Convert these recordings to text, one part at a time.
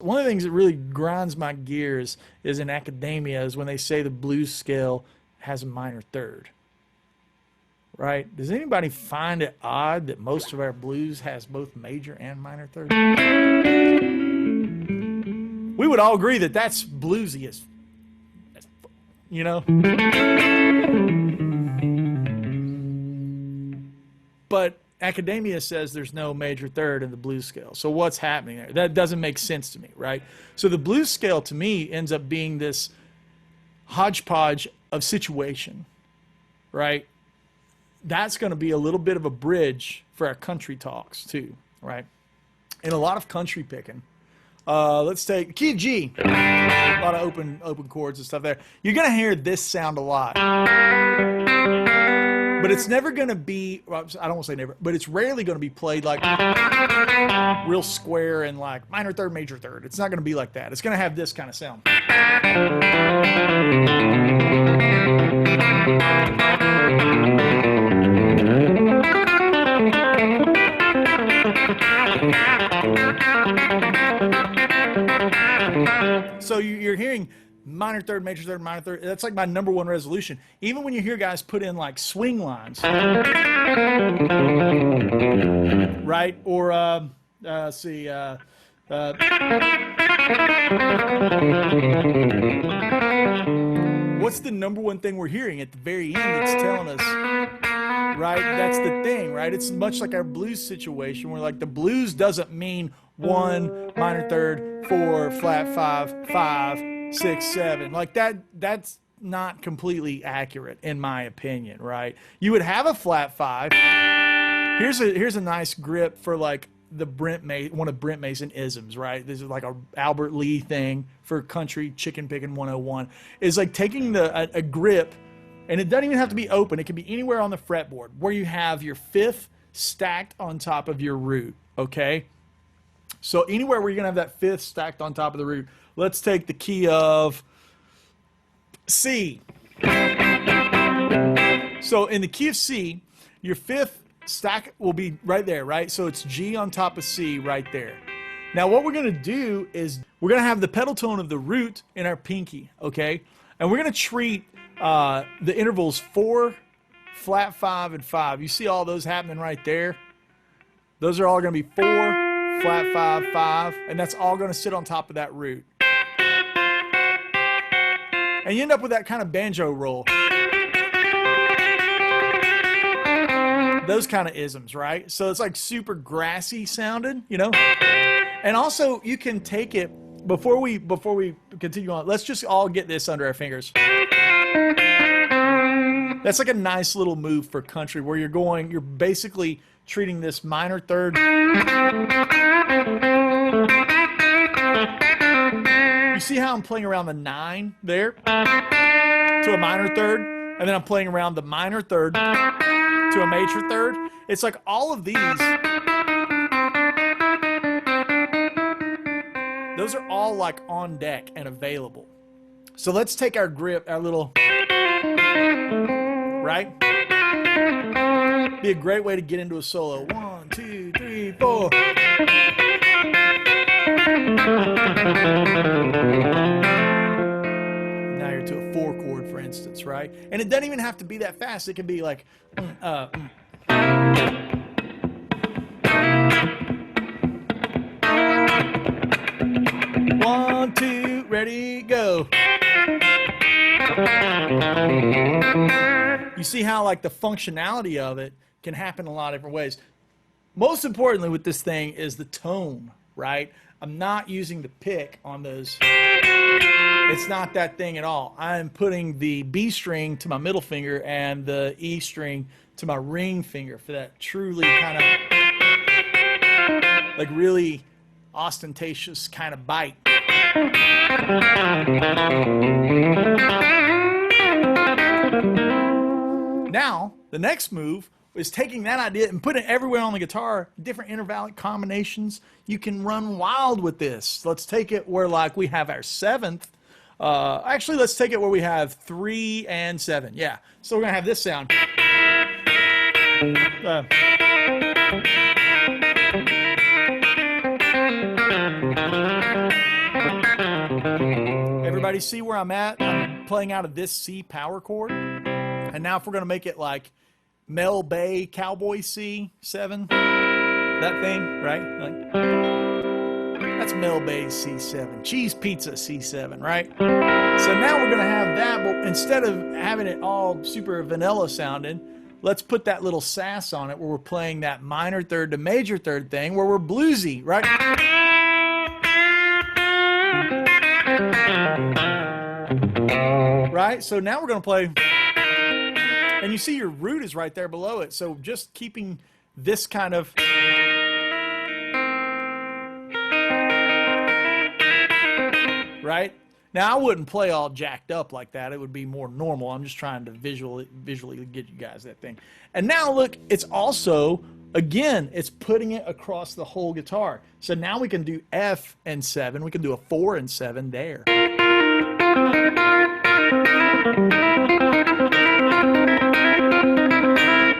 one of the things that really grinds my gears is in academia is when they say the blues scale has a minor third. Right? Does anybody find it odd that most of our blues has both major and minor third? We would all agree that that's bluesy as you know? But academia says there's no major third in the blues scale. So what's happening there? That doesn't make sense to me, right? So the blues scale to me ends up being this hodgepodge of situation, right? That's going to be a little bit of a bridge for our country talks too, right? In a lot of country picking, let's take key of G, a lot of open chords and stuff there. You're going to hear this sound a lot, but it's never going to be, well, I don't want to say never, but it's rarely going to be played like real square and like minor third, major third. It's not going to be like that. It's going to have this kind of sound. So you're hearing minor third, major third, minor third. That's like my number one resolution. Even when you hear guys put in like swing lines, right? Or what's the number one thing we're hearing at the very end that's telling us, right? That's the thing, right? It's much like our blues situation where like the blues doesn't mean 1 minor third, 4 flat 5 5 6 7. Like that's not completely accurate in my opinion, right? You would have a flat 5. Here's a nice grip for like the one of Brent Mason isms, right? This is like a Albert Lee thing for country chicken picking 101. Is like taking a grip, and it doesn't even have to be open. It can be anywhere on the fretboard where you have your fifth stacked on top of your root, okay? So anywhere where you're gonna have that fifth stacked on top of the root. Let's take the key of C. So in the key of C, your fifth stack will be right there, right? So it's G on top of C right there. Now what we're gonna do is we're gonna have the pedal tone of the root in our pinky, okay? And we're gonna treat the intervals 4, flat 5, and 5. You see all those happening right there? Those are all gonna be 4, flat 5, 5, and that's all gonna sit on top of that root. And you end up with that kind of banjo roll. Those kind of isms, right? So it's like super grassy sounded, you know? And also you can take it, before we continue on, let's just all get this under our fingers. That's like a nice little move for country where you're basically treating this minor third. You see how I'm playing around the 9 there to a minor third, and then I'm playing around the minor third to a major third. It's like all of these, those are all like on deck and available. So let's take our grip, our little, right? Be a great way to get into a solo. 1, 2, 3, 4. Now you're to a 4 chord, for instance, right? And it doesn't even have to be that fast. It can be like 1, 2, ready, go. You see how like the functionality of it can happen in a lot of different ways. Most importantly with this thing is the tone, right? I'm not using the pick on those. It's not that thing at all. I'm putting the B string to my middle finger and the E string to my ring finger for that truly kind of like really ostentatious kind of bite. Now, the next move is taking that idea and putting it everywhere on the guitar, different intervallic combinations. You can run wild with this. Let's take it where like we have our 7th. Actually, let's take it where we have 3 and 7. Yeah, so we're going to have this sound. Everybody see where I'm at? I'm playing out of this C power chord. And now if we're going to make it like Mel Bay Cowboy C7, that thing, right? Like, that's Mel Bay C7, Cheese Pizza C7, right? So now we're going to have that, but instead of having it all super vanilla sounding, let's put that little sass on it where we're playing that minor third to major third thing where we're bluesy, right? Right? So now we're going to play, and you see your root is right there below it. So just keeping this kind of, right? Now I wouldn't play all jacked up like that. It would be more normal. I'm just trying to visually get you guys that thing. And now look, it's also, again, it's putting it across the whole guitar. So now we can do F and 7. We can do a 4 and 7 there.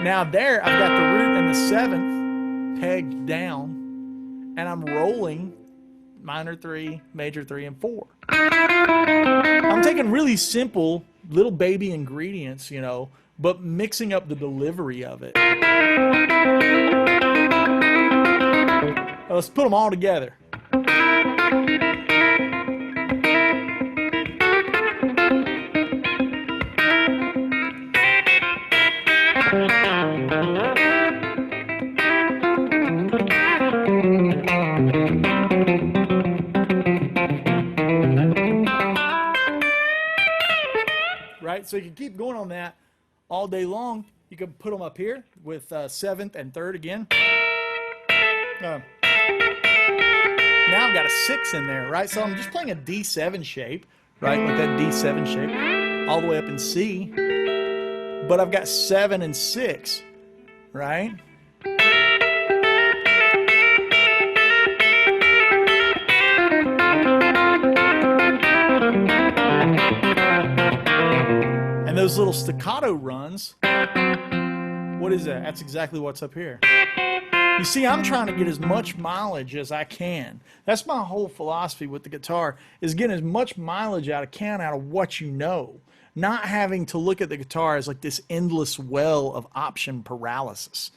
Now there, I've got the root and the 7th pegged down, and I'm rolling minor 3, major 3, and 4. I'm taking really simple little baby ingredients, you know, but mixing up the delivery of it. Let's put them all together. Right, so you can keep going on that all day long. You can put them up here with 7th and 3rd again. Now I've got a 6 in there, right? So I'm just playing a D7 shape, right? With that D7 shape all the way up in C. But I've got 7 and 6, right? And those little staccato runs, what is that? That's exactly what's up here. You see, I'm trying to get as much mileage as I can. That's my whole philosophy with the guitar, is getting as much mileage out of what you know. Not having to look at the guitar as like this endless well of option paralysis.